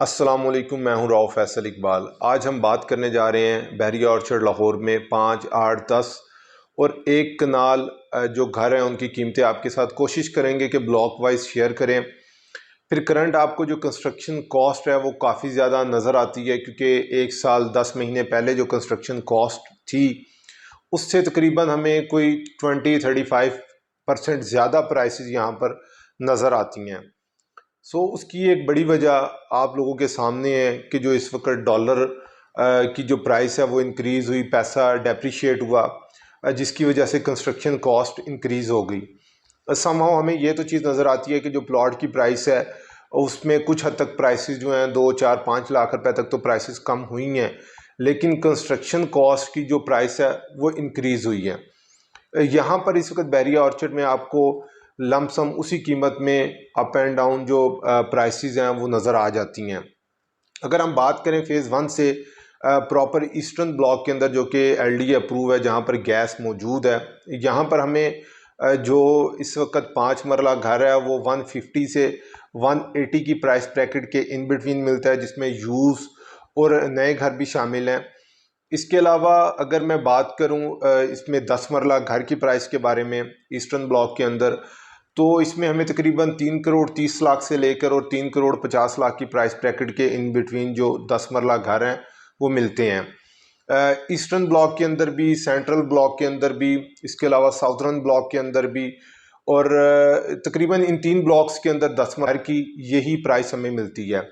अस्सलामुअलैकुम, मैं हूं राव फैसल इकबाल। आज हम बात करने जा रहे हैं बहरिया ऑर्चर्ड लाहौर में 5, 8, 10 और एक कनाल जो घर हैं उनकी कीमतें आपके साथ कोशिश करेंगे कि ब्लॉक वाइज शेयर करें। फिर करंट आपको जो कंस्ट्रक्शन कॉस्ट है वो काफ़ी ज़्यादा नज़र आती है, क्योंकि 1 साल 10 महीने पहले जो कंस्ट्रक्शन कॉस्ट थी उससे तकरीबन हमें कोई 20-35% ज़्यादा प्राइसेस यहाँ पर नज़र आती हैं। उसकी एक बड़ी वजह आप लोगों के सामने है कि जो इस वक्त डॉलर की जो प्राइस है वो इंक्रीज़ हुई, पैसा डेप्रिशिएट हुआ, जिसकी वजह से कंस्ट्रक्शन कॉस्ट इंक्रीज़ हो गई। समहाउ हमें ये तो चीज़ नज़र आती है कि जो प्लॉट की प्राइस है उसमें कुछ हद तक प्राइसेस जो हैं 2, 4, 5 लाख रुपए तक तो प्राइसेस कम हुई हैं, लेकिन कंस्ट्रक्शन कॉस्ट की जो प्राइस है वो इंक्रीज़ हुई है। यहाँ पर इस वक्त बहरिया ऑर्चर्ड में आपको लमसम उसी कीमत में अप एंड डाउन जो प्राइसेस हैं वो नज़र आ जाती हैं। अगर हम बात करें फ़ेज़ 1 से प्रॉपर ईस्टर्न ब्लॉक के अंदर जो कि LD अप्रूव है, जहाँ पर गैस मौजूद है, यहाँ पर हमें जो इस वक्त 5 मरला घर है वो 150 से 180 की प्राइस ब्रैकेट के इन बिटवीन मिलता है, जिसमें यूज़ और नए घर भी शामिल हैं। इसके अलावा अगर मैं बात करूं इसमें 10 मरला घर की प्राइस के बारे में ईस्टर्न ब्लॉक के अंदर, तो इसमें हमें तकरीबन 3 करोड़ 30 लाख से लेकर और 3 करोड़ 50 लाख की प्राइस ब्रैकेट के इन बिटवीन जो 10 मरला घर हैं वो मिलते हैं। ईस्टर्न ब्लॉक के अंदर भी, सेंट्रल ब्लॉक के अंदर भी, इसके अलावा साउथर्न ब्लॉक के अंदर भी, और तकरीबन इन 3 ब्लॉक्स के अंदर 10 मरला की यही प्राइस हमें मिलती है।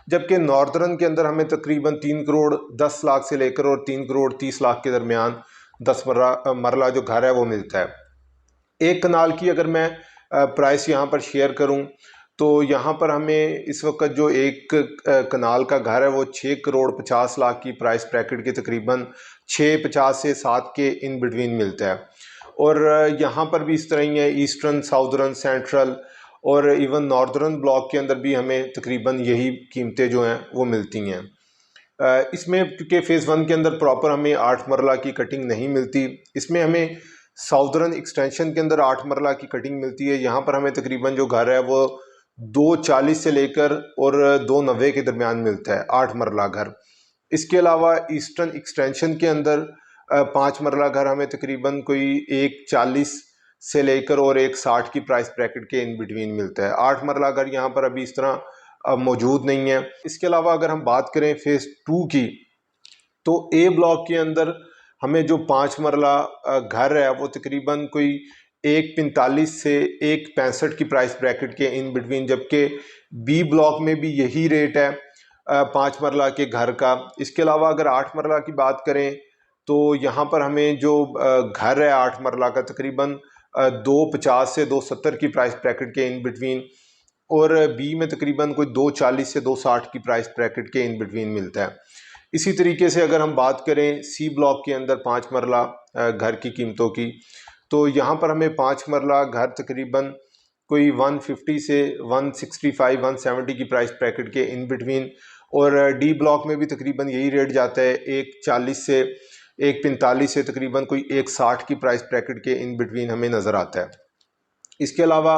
जबकि नॉर्दर्न के अंदर हमें तकरीबन 3 करोड़ 10 लाख से लेकर और 3 करोड़ 30 लाख के दरमियान 10 मरला जो घर है वो मिलता है। एक कनाल की अगर मैं प्राइस यहाँ पर शेयर करूँ तो यहाँ पर हमें इस वक्त जो एक कनाल का घर है वो 6 करोड़ 50 लाख की प्राइस ब्रैकेट के तकरीबन 650 से 7 के इन बिटवीन मिलता है। और यहाँ पर भी इस तरह ही है, ईस्टर्न, साउदर्न, सेंट्रल और इवन नॉर्दर्न ब्लॉक के अंदर भी हमें तकरीबन यही कीमतें जो हैं वो मिलती हैं। इसमें क्योंकि फ़ेज़ 1 के अंदर प्रॉपर हमें 8 मरला की कटिंग नहीं मिलती, इसमें हमें साउदर्न एक्सटेंशन के अंदर 8 मरला की कटिंग मिलती है। यहाँ पर हमें तकरीबन जो घर है वो 240 से लेकर और 290 के दरमियान मिलता है 8 मरला घर। इसके अलावा ईस्टर्न एक्सटेंशन के अंदर 5 मरला घर हमें तकरीबन कोई 140 से लेकर और 160 की प्राइस ब्रैकेट के इन बिटवीन मिलता है। 8 मरला घर यहाँ पर अभी इस तरह मौजूद नहीं है। इसके अलावा अगर हम बात करें फ़ेज़ 2 की, तो ए ब्लॉक के अंदर हमें जो 5 मरला घर है वो तकरीबन कोई 145 से 165 की प्राइस ब्रैकेट के इन बिटवीन, जबकि बी ब्लॉक में भी यही रेट है 5 मरला के घर का। इसके अलावा अगर 8 मरला की बात करें तो यहाँ पर हमें जो घर है 8 मरला का तकरीबन 250 से 270 की प्राइस ब्रैकेट के इन बिटवीन, और बी में तकरीबन कोई 240 से 260 की प्राइस ब्रैकेट के इन बिटवीन मिलता है। इसी तरीके से अगर हम बात करें सी ब्लॉक के अंदर 5 मरला घर की कीमतों की, तो यहाँ पर हमें 5 मरला घर तकरीबन कोई 150 से 165, 170 की प्राइस ब्रैकेट के इन बिटवीन, और डी ब्लॉक में भी तकरीबन यही रेट जाता है 140 से 145 से तकरीबन कोई 160 की प्राइस ब्रैकेट के इन बिटवीन हमें नज़र आता है। इसके अलावा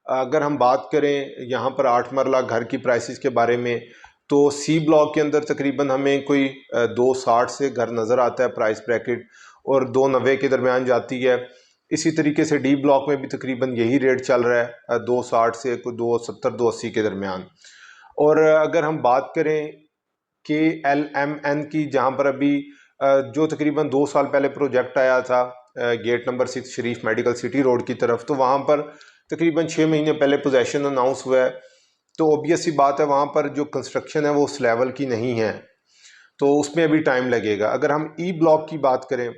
अगर हम बात करें यहाँ पर 8 मरला घर की प्राइसेस के बारे में, तो सी ब्लॉक के अंदर तकरीबन हमें कोई 260 से घर नज़र आता है प्राइस ब्रैकेट, और 290 के दरमियान जाती है। इसी तरीके से डी ब्लॉक में भी तकरीबन यही रेट चल रहा है 260 से कोई 270, 280 के दरमियान। और अगर हम बात करें KLMN की, जहाँ पर अभी जो तकरीबन 2 साल पहले प्रोजेक्ट आया था गेट नंबर 6 शरीफ मेडिकल सिटी रोड की तरफ, तो वहाँ पर तकरीबन 6 महीने पहले पोजेसन अनाउंस हुआ है। तो ऑब्वियस सी बात है वहाँ पर जो कंस्ट्रक्शन है वो उस लेवल की नहीं है, तो उसमें अभी टाइम लगेगा। अगर हम ई ब्लॉक की बात करें,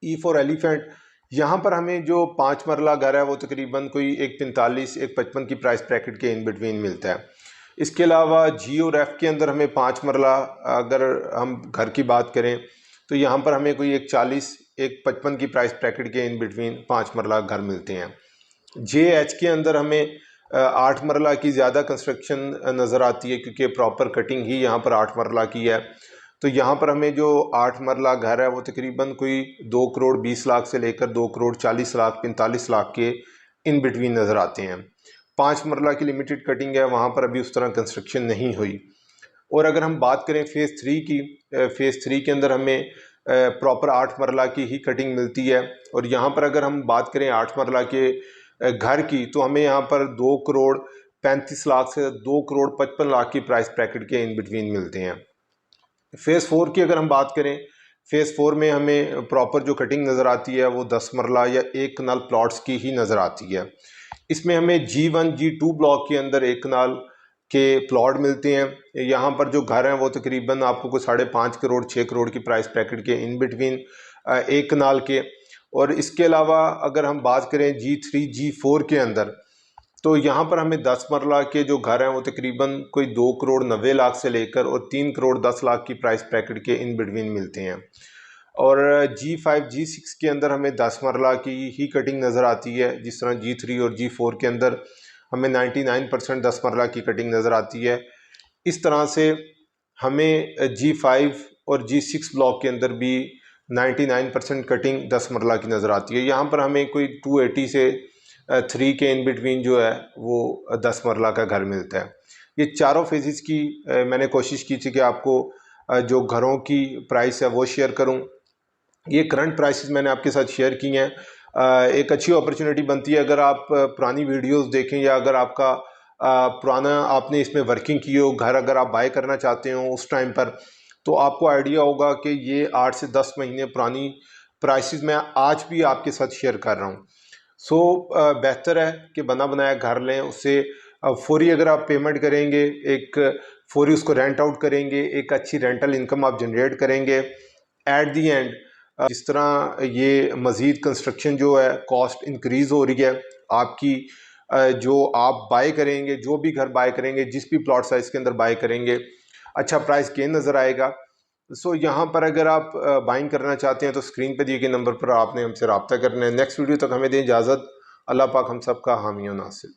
ई फॉर एलिफेंट, यहाँ पर हमें जो 5 मरला घर है वो तकरीबन कोई 145, 155 की प्राइस ब्रैकेट के इन बिटवीन मिलता है। इसके अलावा जी और एफ के अंदर हमें 5 मरला अगर हम घर की बात करें तो यहाँ पर हमें कोई 140, 155 की प्राइस ब्रैकेट के इन बिटवीन 5 मरला घर मिलते हैं। जे एच के अंदर हमें 8 मरला की ज़्यादा कंस्ट्रक्शन नज़र आती है, क्योंकि प्रॉपर कटिंग ही यहाँ पर 8 मरला की है। तो यहाँ पर हमें जो 8 मरला घर है वो तकरीबन कोई 2 करोड़ 20 लाख से लेकर 2 करोड़ 40 लाख 45 लाख के इन बिटवीन नज़र आते हैं। 5 मरला की लिमिटेड कटिंग है, वहाँ पर अभी उस तरह कंस्ट्रक्शन नहीं हुई। और अगर हम बात करें फ़ेज़ 3 की, फ़ेज़ 3 के अंदर हमें प्रॉपर 8 मरला की ही कटिंग मिलती है। और यहाँ पर अगर हम बात करें 8 मरला के घर की, तो हमें यहाँ पर 2 करोड़ 35 लाख से 2 करोड़ 55 लाख की प्राइस ब्रैकेट के इन बिटवीन मिलते हैं। फ़ेज़ 4 की अगर हम बात करें, फ़ेज़ 4 में हमें प्रॉपर जो कटिंग नज़र आती है वो 10 मरला या 1 कनाल प्लॉट्स की ही नज़र आती है। इसमें हमें G1 G2 ब्लॉक के अंदर 1 कनाल के प्लॉट मिलते हैं। यहाँ पर जो घर हैं वो तकरीबन आपको कोई 5.5 करोड़ 6 करोड़ की प्राइस ब्रैकेट के इन बिटवीन 1 कनाल के। और इसके अलावा अगर हम बात करें G3 G4 के अंदर, तो यहाँ पर हमें 10 मरला के जो घर हैं वो तकरीबन कोई 2 करोड़ 90 लाख से लेकर और 3 करोड़ 10 लाख की प्राइस ब्रैकेट के इन बिटवीन मिलते हैं। और G5 G6 के अंदर हमें 10 मरला की ही कटिंग नज़र आती है, जिस तरह G3 और G4 के अंदर हमें 99% 10 मरला की कटिंग नज़र आती है। इस तरह से हमें G5 और G6 ब्लॉक के अंदर भी 99% कटिंग 10 मरला की नज़र आती है। यहाँ पर हमें कोई 280 से 3 के इन बिटवीन जो है वो 10 मरला का घर मिलता है। ये चारों फेजेस की मैंने कोशिश की थी कि आपको जो घरों की प्राइस है वो शेयर करूं। ये करंट प्राइसेस मैंने आपके साथ शेयर की हैं। एक अच्छी अपॉर्चुनिटी बनती है अगर आप पुरानी वीडियोस देखें, या अगर आपका पुराना आपने इसमें वर्किंग की हो, घर अगर आप बाय करना चाहते हो उस टाइम पर, तो आपको आइडिया होगा कि ये 8 से 10 महीने पुरानी प्राइसेस मैं आज भी आपके साथ शेयर कर रहा हूँ। सो बेहतर है कि बना बनाया घर लें। उससे फौरी अगर आप पेमेंट करेंगे, एक फौरी उसको रेंट आउट करेंगे, एक अच्छी रेंटल इनकम आप जनरेट करेंगे। एट दी एंड जिस तरह ये मज़ीद कंस्ट्रक्शन जो है कॉस्ट इंक्रीज़ हो रही है, आपकी जो आप बाय करेंगे, जो भी घर बाय करेंगे, जिस भी प्लॉट साइज़ के अंदर बाय करेंगे, अच्छा प्राइस गेन नज़र आएगा। सो यहाँ पर अगर आप बाइंग करना चाहते हैं तो स्क्रीन पे दिए गए नंबर पर आपने हमसे रब्ता करना है। नेक्स्ट वीडियो तक हमें दें इजाज़त। अल्लाह पाक हम सब का हामी और नासिर।